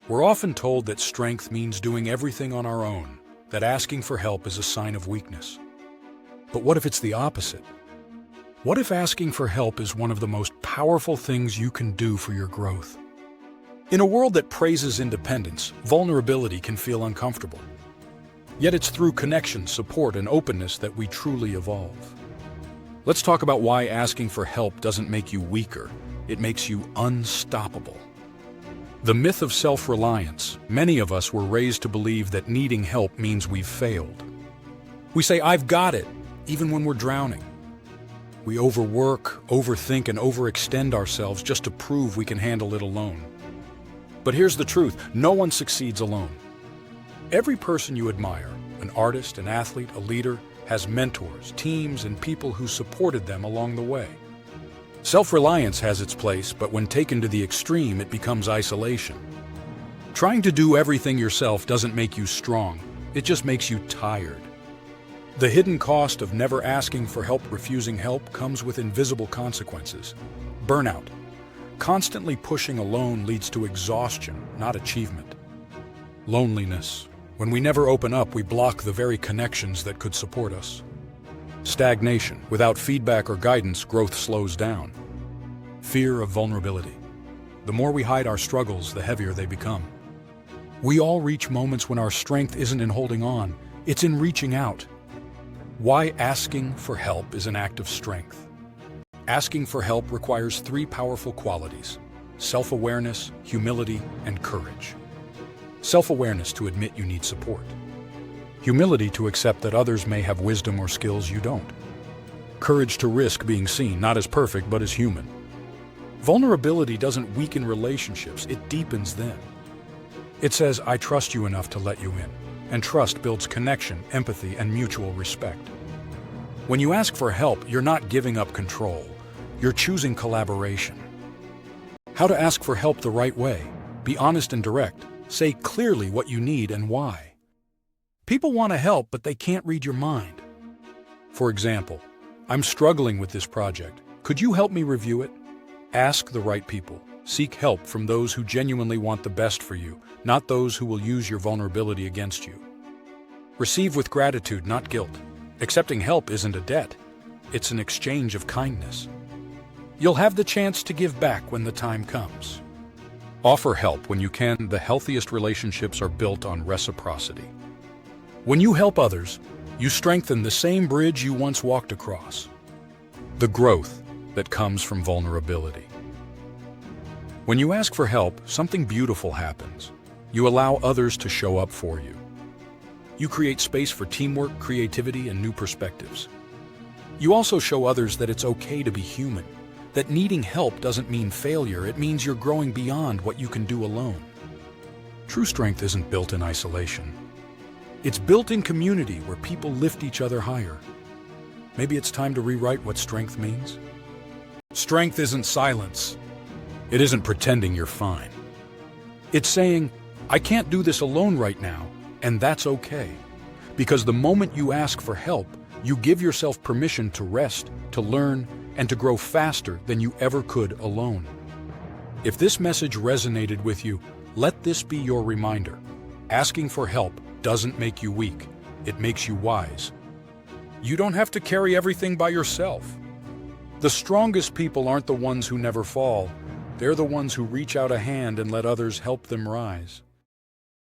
We're often told that strength means doing everything on our own, that asking for help is a sign of weakness. But what if it's the opposite? What if asking for help is one of the most powerful things you can do for your growth? In a world that praises independence, vulnerability can feel uncomfortable. Yet it's through connection, support, and openness that we truly evolve. Let's talk about why asking for help doesn't make you weaker. It makes you unstoppable. The myth of self-reliance. Many of us were raised to believe that needing help means we've failed. We say, "I've got it," even when we're drowning. We overwork, overthink, and overextend ourselves just to prove we can handle it alone. But here's the truth: no one succeeds alone. Every person you admire, an artist, an athlete, a leader, has mentors, teams, and people who supported them along the way. Self-reliance has its place, but when taken to the extreme, it becomes isolation. Trying to do everything yourself doesn't make you strong, it just makes you tired. The hidden cost of never asking for help, refusing help, comes with invisible consequences. Burnout. Constantly pushing alone leads to exhaustion, not achievement. Loneliness. When we never open up, we block the very connections that could support us. Stagnation. Without feedback or guidance, growth slows down. Fear of vulnerability. The more we hide our struggles, the heavier they become. We all reach moments when our strength isn't in holding on, it's in reaching out. Why asking for help is an act of strength. Asking for help requires three powerful qualities: self-awareness, humility, and courage. Self-awareness to admit you need support. Humility to accept that others may have wisdom or skills you don't. Courage to risk being seen, not as perfect, but as human. Vulnerability doesn't weaken relationships, it deepens them. It says, "I trust you enough to let you in." And trust builds connection, empathy, and mutual respect. When you ask for help, you're not giving up control. You're choosing collaboration. How to ask for help the right way. Be honest and direct. Say clearly what you need and why. People want to help, but they can't read your mind. For example, "I'm struggling with this project. Could you help me review it?" Ask the right people. Seek help from those who genuinely want the best for you, not those who will use your vulnerability against you. Receive with gratitude, not guilt. Accepting help isn't a debt. It's an exchange of kindness. You'll have the chance to give back when the time comes. Offer help when you can. The healthiest relationships are built on reciprocity. When you help others, you strengthen the same bridge you once walked across. The growth that comes from vulnerability. When you ask for help, something beautiful happens. You allow others to show up for you. You create space for teamwork, creativity, and new perspectives. You also show others that it's okay to be human, that needing help doesn't mean failure, it means you're growing beyond what you can do alone. True strength isn't built in isolation. It's built in community where people lift each other higher. Maybe it's time to rewrite what strength means. Strength isn't silence. It isn't pretending you're fine. It's saying, "I can't do this alone right now," and that's okay. Because the moment you ask for help, you give yourself permission to rest, to learn, and to grow faster than you ever could alone. If this message resonated with you, let this be your reminder. Asking for help doesn't make you weak, it makes you wise. You don't have to carry everything by yourself. The strongest people aren't the ones who never fall. They're the ones who reach out a hand and let others help them rise.